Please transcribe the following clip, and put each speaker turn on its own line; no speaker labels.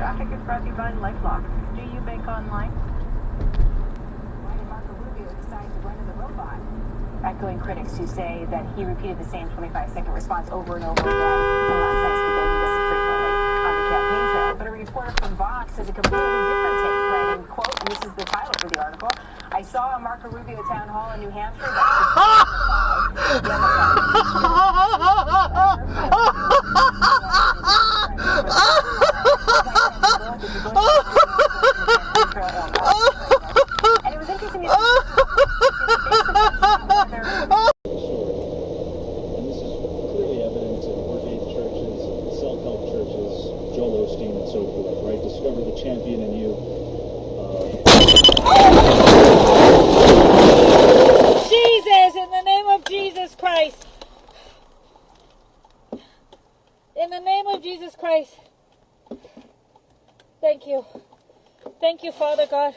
Traffic is brought to you by LifeLock. Do you bank online?
Why did Marco Rubio decide to run in the robot?
Echoing critics who say that he repeated the same 25-second response over and over again from last night's debate. He does it frequently on the campaign trail. But a reporter from Vox has a completely different take, writing, quote, and this is the title for the article, I saw a Marco Rubio town hall in New Hampshire and it was interesting to
discover the champion in you.
Jesus, in the name of Jesus Christ. In the name of Jesus Christ. Thank you. Thank you, Father God.